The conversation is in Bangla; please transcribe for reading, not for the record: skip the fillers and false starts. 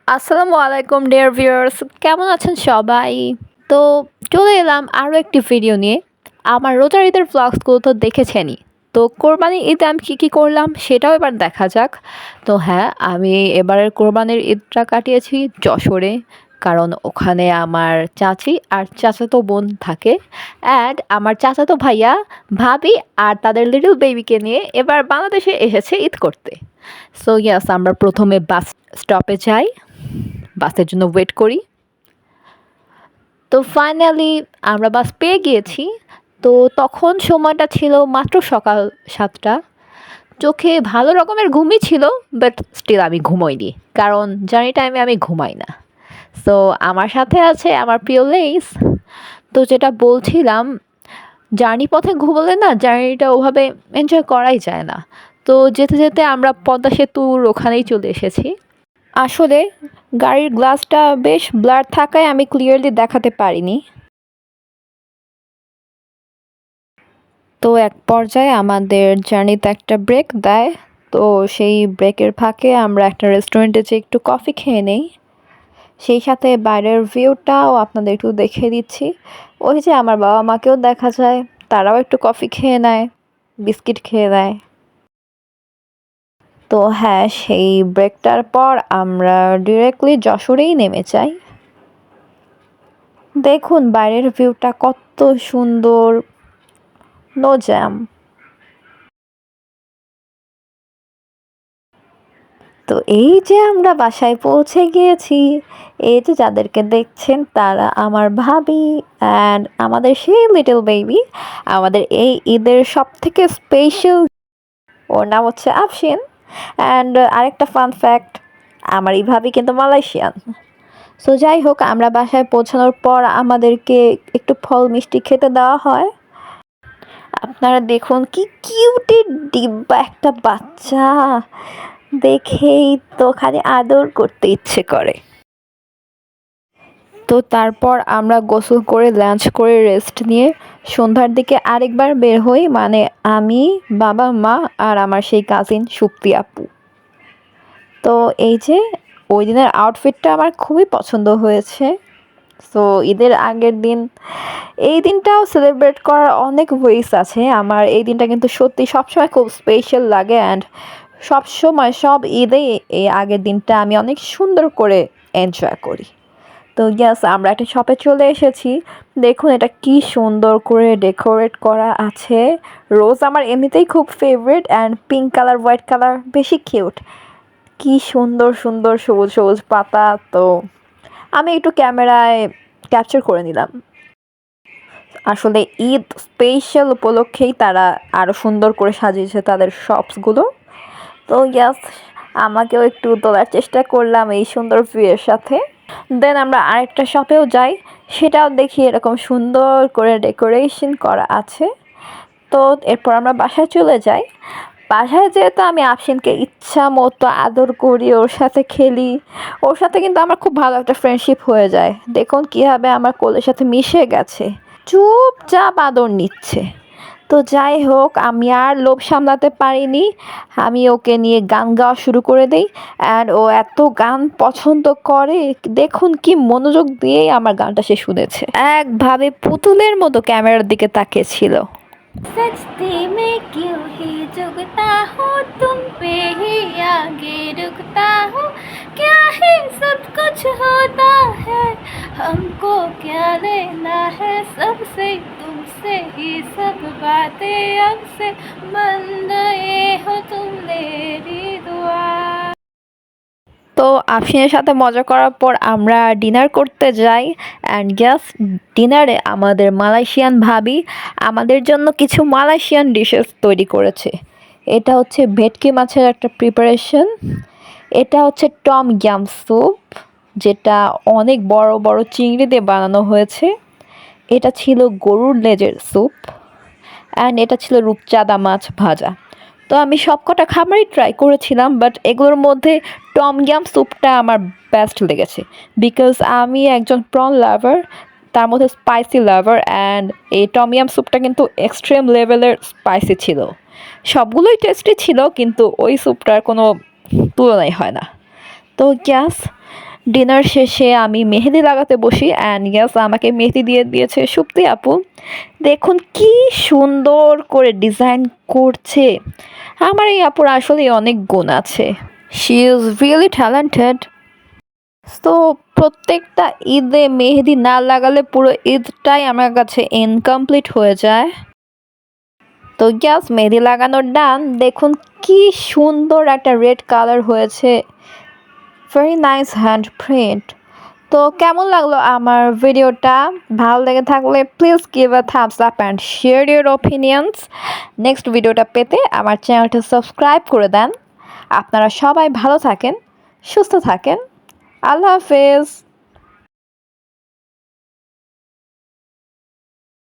আসসালামু আলাইকুম ডিয়ার ভিউয়ার্স, কেমন আছেন সবাই? তো চলে এলাম আরও একটি ভিডিও নিয়ে। আমার রোজার ঈদের ভ্লগসগুলো তো দেখেছেনই। তো কোরবানির ঈদে আমি কী কী করলাম সেটাও এবার দেখা যাক। তো হ্যাঁ, আমি এবারের কোরবানির ঈদটা কাটিয়েছি যশোরে, কারণ ওখানে আমার চাচি আর চাচাতো বোন থাকে, অ্যান্ড আমার চাচাতো ভাইয়া, ভাবি আর তাদের লিটল বেবিকে নিয়ে এবার বাংলাদেশে এসেছে ঈদ করতে। সো ইয়াস, আমরা প্রথমে বাস স্টপে যাই, বাসের জন্য ওয়েট করি। তো ফাইনালি আমরা বাস পেয়ে গিয়েছি। তো তখন সময়টা ছিল মাত্র সকাল 7টা। চোখে ভালো রকমের ঘুমই ছিল, বাট স্টিল আমি ঘুমোইনি, কারণ জার্নি টাইমে আমি ঘুমাই না। সো আমার সাথে আছে আমার প্রিয় লেইস। তো যেটা বলছিলাম, জার্নি পথে ঘুমোলে না জার্নিটা ওভাবে এনজয় করাই যায় না। তো যেতে যেতে আমরা পদ্মা সেতুর ওখানেই চলে এসেছি। আসলে গাড়ির গ্লাসটা বেশ ব্লার থাকায় আমি ক্লিয়ারলি দেখাতে পারিনি। তো এক পর্যায়ে আমাদের জার্নিতে একটা ব্রেক দেয়। তো সেই ব্রেকের ফাঁকে আমরা একটা রেস্টুরেন্টে যেয়ে একটু কফি খেয়ে নেই, সেই সাথে বাইরের ভিউটাও আপনাদের একটু দেখিয়ে দিচ্ছি। ওই যে আমার বাবা মাকেও দেখা যায়, তারাও একটু কফি খেয়ে নেয়, বিস্কিট খেয়ে নেয়। তো হ্যাঁ, সেই ব্রেকটার পর আমরা ডিরেক্টলি যশোরেই নেমে যাই। দেখুন বাইরের ভিউটা কত সুন্দর, নো জ্যাম। তো এই যে আমরা বাসায় পৌঁছে গিয়েছি, এই যে যাদেরকে দেখছেন তারা আমার ভাবি অ্যান্ড আমাদের সেই লিটল বেবি, আমাদের এই ঈদের সব থেকে স্পেশাল। ওর নাম হচ্ছে আফশিন। অ্যান্ড আরেকটা ফান ফ্যাক্ট, আমার এই ভাবি কিন্তু মালয়েশিয়ান। সো যাই হোক, আমরা বাসায় পৌঁছানোর পর আমাদেরকে একটু ফল মিষ্টি খেতে দেওয়া হয়। আপনারা দেখুন কি কিউটি ডিব্বা একটা বাচ্চা, দেখেই তো খালি আদর করতে ইচ্ছে করে। তো তারপর আমরা গোসল করে লাঞ্চ করে রেস্ট নিয়ে সন্ধ্যার দিকে আরেকবার বের হই, মানে আমি, বাবা, মা আর আমার সেই কাজিন সুপ্তি আপু। তো এই যে ওই দিনের আউটফিটটা আমার খুবই পছন্দ হয়েছে। সো ঈদের আগের দিন, এই দিনটাও সেলিব্রেট করার অনেক ওয়েস আছে। আমার এই দিনটা কিন্তু সত্যি সবসময় খুব স্পেশাল লাগে, অ্যান্ড সবসময় সব ঈদেই এই আগের দিনটা আমি অনেক সুন্দর করে এনজয় করি। তো ইয়াস, আমরা একটা শপে চলে এসেছি। দেখুন এটা কি সুন্দর করে ডেকোরেট করা আছে। রোজ আমার এমনিতেই খুব favourite, and pink colour, white colour বেশি কিউট। কি সুন্দর সুন্দর সবুজ সবুজ পাতা। তো আমি একটু ক্যামেরায় ক্যাপচার করে নিলাম। আসলে ঈদ স্পেশাল উপলক্ষেই তারা আরও সুন্দর করে সাজিয়েছে তাদের শপসগুলো। তো ইয়াস, আমাকেও একটু তোলার চেষ্টা করলাম এই সুন্দর ভিউয়ের সাথে। দেন আমরা আরেকটা শপেও যাই, সেটাও দেখি এরকম সুন্দর করে ডেকোরেশন করা আছে। তো এরপর আমরা বাসায় চলে যাই। বাসায় যেহেতু আমি আফশিনকে ইচ্ছা মতো আদর করি, ওর সাথে খেলি, ওর সাথে কিন্তু আমার খুব ভালো একটা ফ্রেন্ডশিপ হয়ে যায়। দেখুন কীভাবে আমার কোলের সাথে মিশে গেছে, চুপচাপ আদর নিচ্ছে। তো যাই হোক, আমি আর লোভ সামলাতে পারিনি, আমি ওকে নিয়ে গান গাওয়া শুরু করে দিই। অ্যান্ড ও এত গান পছন্দ করে, দেখুন কি মনোযোগ দিয়েই আমার গানটা সে শুনেছে, একভাবে পুতুলের মতো ক্যামেরার দিকে তাকিয়েছিল। सजते में क्यों ही झुकता हूँ, तुम पे ही आगे रुकता हूँ। क्या है सब कुछ होता है, हमको क्या लेना है सबसे, तुमसे ही सब बातें अब से, बन गए हो तुम मेरी दुआ। তো আফশিনের সাথে মজা করার পর আমরা ডিনার করতে যাই। অ্যান্ড গ্যাস, ডিনারে আমাদের মালয়েশিয়ান ভাবি আমাদের জন্য কিছু মালয়েশিয়ান ডিশেস তৈরি করেছে। এটা হচ্ছে ভেটকি মাছের একটা প্রিপারেশন, এটা হচ্ছে টম ইয়াম স্যুপ, যেটা অনেক বড় বড় চিংড়ি দিয়ে বানানো হয়েছে। এটা ছিল গরুর লেজের স্যুপ, অ্যান্ড এটা ছিল রূপচাঁদা মাছ ভাজা। তো আমি সবকটা খাবারই ট্রাই করেছিলাম, বাট এগুলোর মধ্যে টম ইয়াম স্যুপটা আমার বেস্ট লেগেছে, বিকজ আমি একজন প্রন লাভার, তার মধ্যে স্পাইসি লাভার, অ্যান্ড এই টম ইয়াম স্যুপটা কিন্তু এক্সট্রিম লেভেলের স্পাইসি ছিল। সবগুলোই টেস্টি ছিল, কিন্তু ওই স্যুপটার কোনো তুলনাই হয় না। তো গ্যাস, ডিনার শেষে আমি মেহেদি লাগাতে বসি অ্যান্ড ইয়াস আমাকে মেহেদি দিয়ে দিয়েছে সুপ্তি আপু। দেখুন কি সুন্দর করে ডিজাইন করছে। আমার এই আপুর আসলে অনেক গুণ আছে। She is really talented. তো প্রত্যেকটা ঈদে মেহেদি না লাগালে পুরো ঈদটাই আমার কাছে ইনকমপ্লিট হয়ে যায়। তো গ্যাস মেহেদি লাগানোর ডান। দেখুন কি সুন্দর একটা রেড কালার হয়েছে, ভেরি নাইস হ্যান্ড প্রিন্ট। তো কেমন লাগলো আমার ভিডিওটা? ভালো লেগে থাকলে please give a Thums up and share your opinions. Next ভিডিওটা পেতে আমার চ্যানেলটা সাবস্ক্রাইব করে দেন। আপনারা সবাই ভালো থাকেন, সুস্থ থাকেন। আল্লাহ হাফেজ।